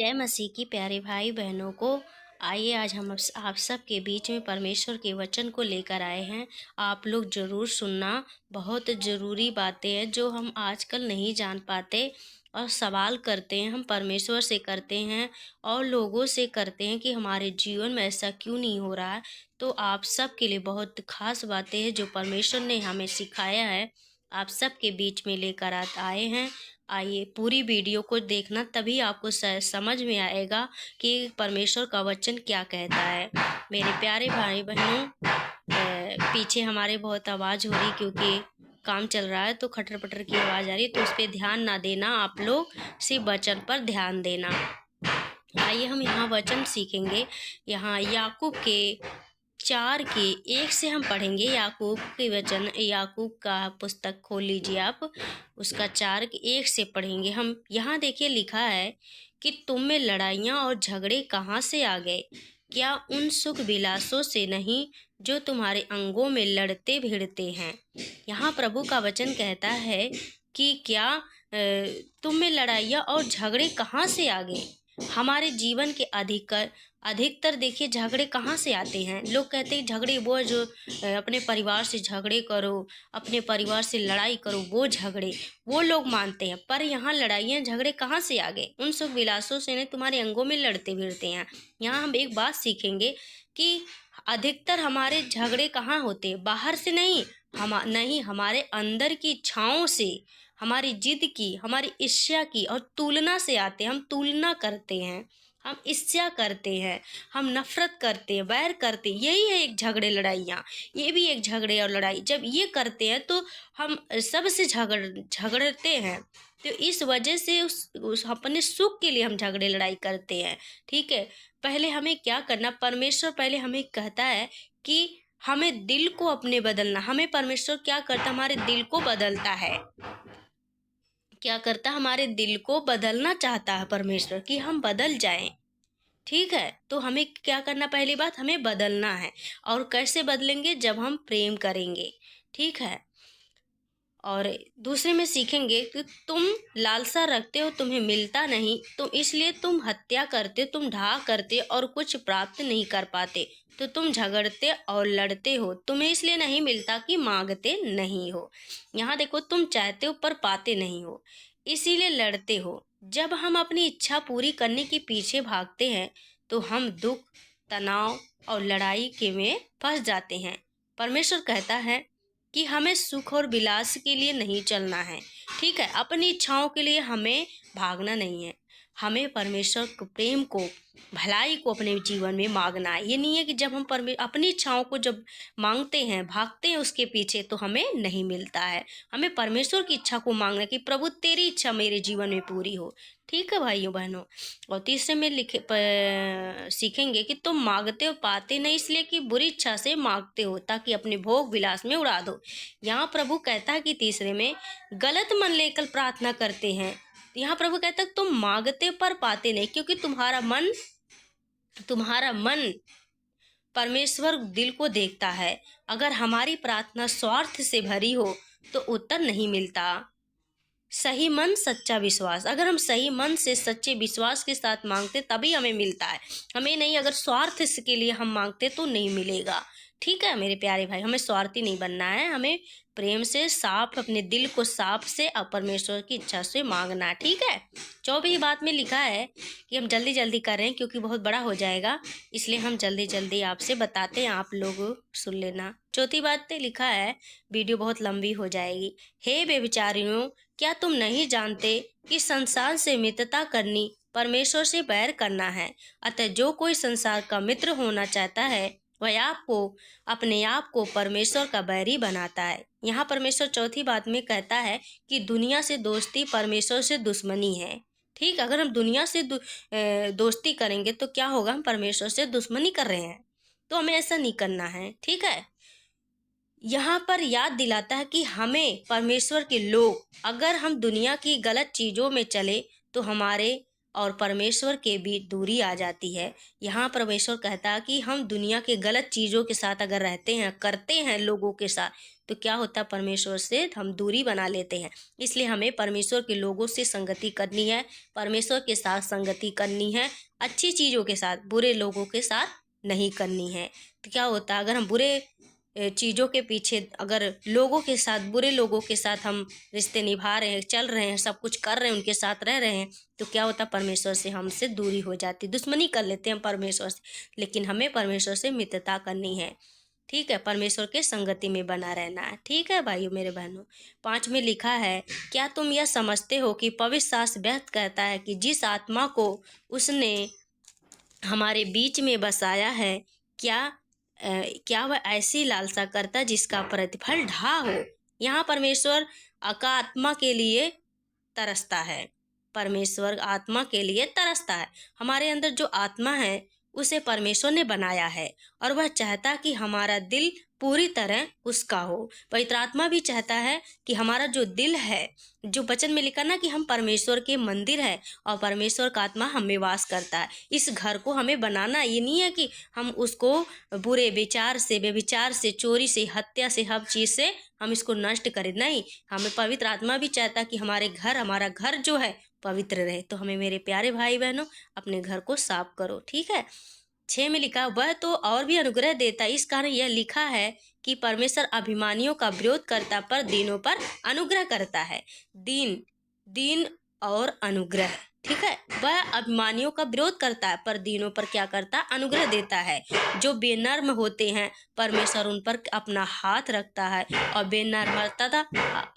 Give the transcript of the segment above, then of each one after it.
जय मसीह की प्यारे भाई बहनों को। आइए आज हम आप सब के बीच में परमेश्वर के वचन को लेकर आए हैं। आप लोग ज़रूर सुनना, बहुत ज़रूरी बातें हैं जो हम आजकल नहीं जान पाते और सवाल करते हैं, हम परमेश्वर से करते हैं और लोगों से करते हैं कि हमारे जीवन में ऐसा क्यों नहीं हो रहा है। तो आप सब के लिए बहुत खास बातें हैं जो परमेश्वर ने हमें सिखाया है, आप सब के बीच में लेकर आए हैं। आइए पूरी वीडियो को देखना, तभी आपको समझ में आएगा कि परमेश्वर का वचन क्या कहता है। मेरे प्यारे भाई बहनों, पीछे हमारे बहुत आवाज़ हो रही क्योंकि काम चल रहा है, तो खटर पटर की आवाज़ आ रही है, तो उस पर ध्यान ना देना, आप लोग सिर्फ वचन पर ध्यान देना। आइए हम यहाँ वचन सीखेंगे। यहाँ याकूब के 4:1 से हम पढ़ेंगे। याकूब के वचन, याकूब का पुस्तक खोल लीजिए आप, उसका 4:1 से पढ़ेंगे हम। यहाँ देखिए लिखा है कि तुम में लड़ाइयाँ और झगड़े कहाँ से आ गए? क्या उन सुख विलासों से नहीं जो तुम्हारे अंगों में लड़ते भिड़ते हैं? यहाँ प्रभु का वचन कहता है कि क्या तुम में लड़ाइयाँ और झगड़े कहाँ से आ गए? हमारे जीवन के अधिकतर देखिए झगड़े कहाँ से आते हैं। लोग कहते हैं झगड़े वो जो अपने परिवार से झगड़े करो, अपने परिवार से लड़ाई करो, वो झगड़े वो लोग मानते हैं। पर यहाँ लड़ाइयाँ झगड़े कहाँ से आ गए? उन सुख विलासों से नहीं, तुम्हारे अंगों में लड़ते भिड़ते हैं। यहाँ हम एक बात सीखेंगे कि अधिकतर हमारे झगड़े कहाँ होते हैं? बाहर से नहीं, हमारे अंदर की इच्छाओं से, हमारी जिद की, हमारी ईर्ष्या की और तुलना से आते हैं। हम तुलना करते हैं, हम ईर्ष्या करते हैं, हम नफरत करते हैं, वैर करते हैं। यही है एक झगड़े लड़ाइयाँ, ये भी एक झगड़े और लड़ाई। जब ये करते हैं तो हम सबसे झगड़ते हैं। तो इस वजह से उस अपने सुख के लिए हम झगड़े लड़ाई करते हैं। ठीक है, पहले हमें क्या करना? परमेश्वर पहले हमें कहता है कि हमें दिल को अपने बदलना। हमें परमेश्वर क्या करता? हमारे दिल को बदलता है। क्या करता? हमारे दिल को बदलना चाहता है परमेश्वर कि हम बदल जाएं। ठीक है, तो हमें क्या करना? पहली बात, हमें बदलना है। और कैसे बदलेंगे? जब हम प्रेम करेंगे। ठीक है, और दूसरे में सीखेंगे कि तुम लालसा रखते हो, तुम्हें मिलता नहीं, तो इसलिए तुम हत्या करते, तुम ढा करते और कुछ प्राप्त नहीं कर पाते, तो तुम झगड़ते और लड़ते हो। तुम्हें इसलिए नहीं मिलता कि मांगते नहीं हो। यहाँ देखो, तुम चाहते हो पर पाते नहीं हो, इसीलिए लड़ते हो। जब हम अपनी इच्छा पूरी करने के पीछे भागते हैं तो हम दुख, तनाव और लड़ाई के में फंस जाते हैं। परमेश्वर कहता है कि हमें सुख और विलास के लिए नहीं चलना है। ठीक है, अपनी इच्छाओं के लिए हमें भागना नहीं है। हमें परमेश्वर को, प्रेम को, भलाई को अपने जीवन में मांगना है। ये नहीं है कि जब हम अपनी इच्छाओं को जब मांगते हैं, भागते हैं उसके पीछे, तो हमें नहीं मिलता है। हमें परमेश्वर की इच्छा को मांगना कि प्रभु तेरी इच्छा मेरे जीवन में पूरी हो। ठीक है भाइयों बहनों। और तीसरे में सीखेंगे कि तुम मांगते हो पाते नहीं, इसलिए कि बुरी इच्छा से मांगते हो ताकि अपने भोग विलास में उड़ा दो। यहाँ प्रभु कहता है कि तीसरे में गलत मन लेकर प्रार्थना करते हैं। यहाँ प्रभु कहता है तुम मांगते पर पाते नहीं, क्योंकि तुम्हारा मन परमेश्वर दिल को देखता है। अगर हमारी प्रार्थना स्वार्थ से भरी हो तो उत्तर नहीं मिलता। सही मन, सच्चा विश्वास। अगर हम सही मन से, सच्चे विश्वास के साथ मांगते तभी हमें मिलता है। हमें नहीं, अगर स्वार्थ के लिए हम मांगते तो नहीं मिलेगा। ठीक है मेरे प्यारे भाई, हमें स्वार्थी नहीं बनना है। हमें प्रेम से, साफ, अपने दिल को साफ से और परमेश्वर की इच्छा से मांगना है। ठीक है, 24 बात में लिखा है कि हम जल्दी जल्दी कर रहे हैं क्योंकि बहुत बड़ा हो जाएगा, इसलिए हम जल्दी जल्दी आपसे बताते हैं, आप लोग सुन लेना। चौथी बात पे लिखा है, वीडियो बहुत लंबी हो जाएगी। हे बेविचारियों, क्या तुम नहीं जानते कि संसार से मित्रता करनी परमेश्वर से बैर करना है? अतः जो कोई संसार का मित्र होना चाहता है वह अपने आप को परमेश्वर का बैरी बनाता है। यहाँ परमेश्वर चौथी बात में कहता है कि दुनिया से दोस्ती परमेश्वर से दुश्मनी है। ठीक, अगर हम दुनिया से दोस्ती करेंगे तो क्या होगा? हम परमेश्वर से दुश्मनी कर रहे हैं, तो हमें ऐसा नहीं करना है। ठीक है, यहाँ पर याद दिलाता है कि हमें परमेश्वर के लोग, अगर हम दुनिया की गलत चीज़ों में चले तो हमारे और परमेश्वर के बीच दूरी आ जाती है। यहाँ परमेश्वर कहता है कि हम दुनिया के गलत चीज़ों के साथ अगर रहते हैं, करते हैं लोगों के साथ, तो क्या होता है, परमेश्वर से हम दूरी बना लेते हैं। इसलिए हमें परमेश्वर के लोगों से संगति करनी है, परमेश्वर के साथ संगति करनी है, अच्छी चीज़ों के साथ, बुरे लोगों के साथ नहीं करनी है। तो क्या होता है, अगर हम बुरे चीज़ों के पीछे, अगर लोगों के साथ, बुरे लोगों के साथ हम रिश्ते निभा रहे हैं, चल रहे हैं, सब कुछ कर रहे हैं, उनके साथ रह रहे हैं, तो क्या होता है, परमेश्वर से हमसे दूरी हो जाती, दुश्मनी कर लेते हैं परमेश्वर से। लेकिन हमें परमेश्वर से मित्रता करनी है, ठीक है, परमेश्वर के संगति में बना रहना है, ठीक है भाइयों मेरे बहनों। 5 में लिखा है, क्या तुम यह समझते हो कि पवित्र शास्त्र व्यक्त कहता है कि जिस आत्मा को उसने हमारे बीच में बसाया है, क्या वह ऐसी लालसा करता जिसका प्रतिफल ढा हो। यहाँ परमेश्वर का आत्मा के लिए तरसता है, परमेश्वर आत्मा के लिए तरसता है। हमारे अंदर जो आत्मा है उसे परमेश्वर ने बनाया है, और वह चाहता कि हमारा दिल पूरी तरह उसका हो। पवित्र आत्मा भी चाहता है कि हमारा जो दिल है, जो वचन में लिखा ना कि हम परमेश्वर के मंदिर है और परमेश्वर का आत्मा हम में वास करता है। इस घर को हमें बनाना, ये नहीं है कि हम उसको बुरे विचार से, व्यभिचार से, चोरी से, हत्या से, हर चीज़ से हम इसको नष्ट करें। नहीं, हमें पवित्र आत्मा भी चाहता कि हमारा घर जो है पवित्र रहे। तो हमें, मेरे प्यारे भाई बहनों, अपने घर को साफ करो, ठीक है। 6 में लिखा, वह तो और भी अनुग्रह देता। इस कारण यह लिखा है कि परमेश्वर अभिमानियों का विरोध करता पर दीनों पर अनुग्रह करता है। दीन और अनुग्रह, ठीक है। वह अभिमानियों का विरोध करता है पर दीनों पर क्या करता है, अनुग्रह देता है। जो बेनर्म होते हैं, परमेश्वर उन पर अपना हाथ रखता है, और बेनर्मता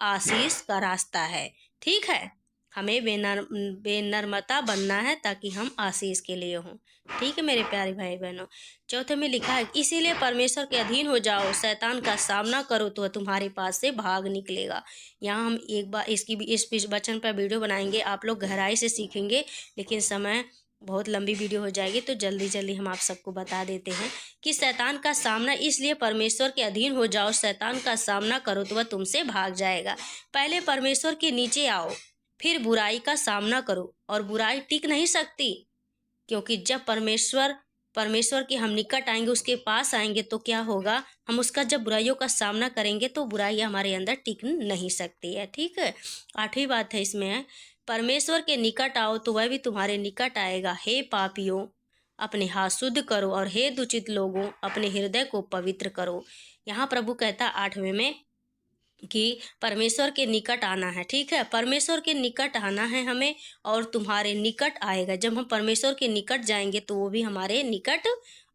आशीष का रास्ता है, ठीक है। हमें बेनर्मता बनना है ताकि हम आशीष के लिए हों, ठीक है मेरे प्यारे भाई बहनों। 4 में लिखा है, इसीलिए परमेश्वर के अधीन हो जाओ, शैतान का सामना करो तो वह तुम्हारे पास से भाग निकलेगा। यहाँ हम एक बार इस वचन पर वीडियो बनाएंगे, आप लोग गहराई से सीखेंगे, लेकिन समय बहुत लंबी वीडियो हो जाएगी, तो जल्दी जल्दी हम आप सबको बता देते हैं कि शैतान का सामना, इसलिए परमेश्वर के अधीन हो जाओ, शैतान का सामना करो तो वह तुमसे भाग जाएगा। पहले परमेश्वर के नीचे आओ, फिर बुराई का सामना करो, और बुराई टिक नहीं सकती, क्योंकि जब परमेश्वर के हम निकट आएंगे, उसके पास आएंगे, तो क्या होगा, हम उसका जब बुराइयों का सामना करेंगे तो बुराई हमारे अंदर टिक नहीं सकती है, ठीक है। 8वीं बात है इसमें है, परमेश्वर के निकट आओ तो वह भी तुम्हारे निकट आएगा। हे पापियों, अपने हाथ शुद्ध करो, और हे दुचित लोगों, अपने हृदय को पवित्र करो। यहाँ प्रभु कहता 8वें में कि परमेश्वर के निकट आना है, ठीक है, परमेश्वर के निकट आना है हमें, और तुम्हारे निकट आएगा। जब हम परमेश्वर के निकट जाएंगे तो वो भी हमारे निकट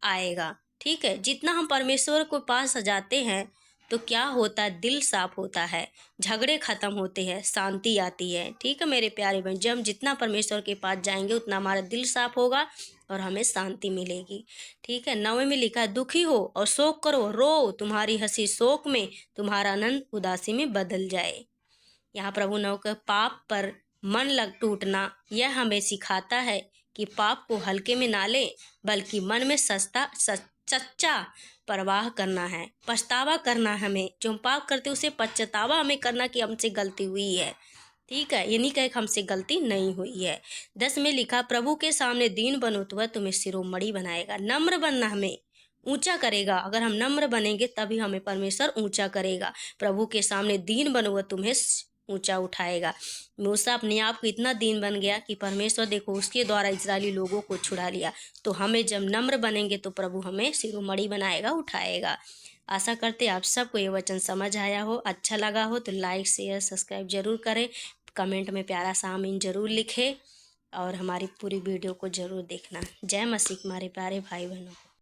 आएगा, ठीक है। जितना हम परमेश्वर को पास जाते हैं तो क्या होता है, दिल साफ होता है, झगड़े खत्म होते हैं, शांति आती है, ठीक है मेरे प्यारे बहन। जब हम जितना परमेश्वर के पास जाएंगे उतना हमारा दिल साफ होगा और हमें शांति मिलेगी, ठीक है। 9वें में लिखा है, दुखी हो और शोक करो, रो, तुम्हारी हंसी शोक में, तुम्हारा आनंद उदासी में बदल जाए। यहाँ प्रभु 9 के पाप पर मन लग टूटना, यह हमें सिखाता है कि पाप को हल्के में ना ले, बल्कि मन में सच्चा परवाह करना है, पछतावा करना है। हमें जो हम पाप करते उसे पछतावा हमें करना कि हमसे गलती हुई है, ठीक है, ये नहीं कहे हमसे गलती नहीं हुई है। 10 में लिखा, प्रभु के सामने दीन बनो तो वह तुम्हें शिरोमणि बनाएगा। नम्र बनना हमें ऊंचा करेगा। अगर हम नम्र बनेंगे तभी हमें परमेश्वर ऊंचा करेगा। प्रभु के सामने दीन बनो, वह तुम्हें ऊंचा उठाएगा। मूसा अपने आप को इतना दीन बन गया कि परमेश्वर देखो उसके द्वारा इजरायली लोगों को छुड़ा लिया। तो हमें जब नम्र बनेंगे तो प्रभु हमें शिरोमणि बनाएगा, उठाएगा। आशा करते आप सबको ये वचन समझ आया हो, अच्छा लगा हो तो लाइक शेयर सब्सक्राइब जरूर करें, कमेंट में प्यारा सा आमीन जरूर लिखें, और हमारी पूरी वीडियो को जरूर देखना। जय मसीह हमारे प्यारे भाई बहनों।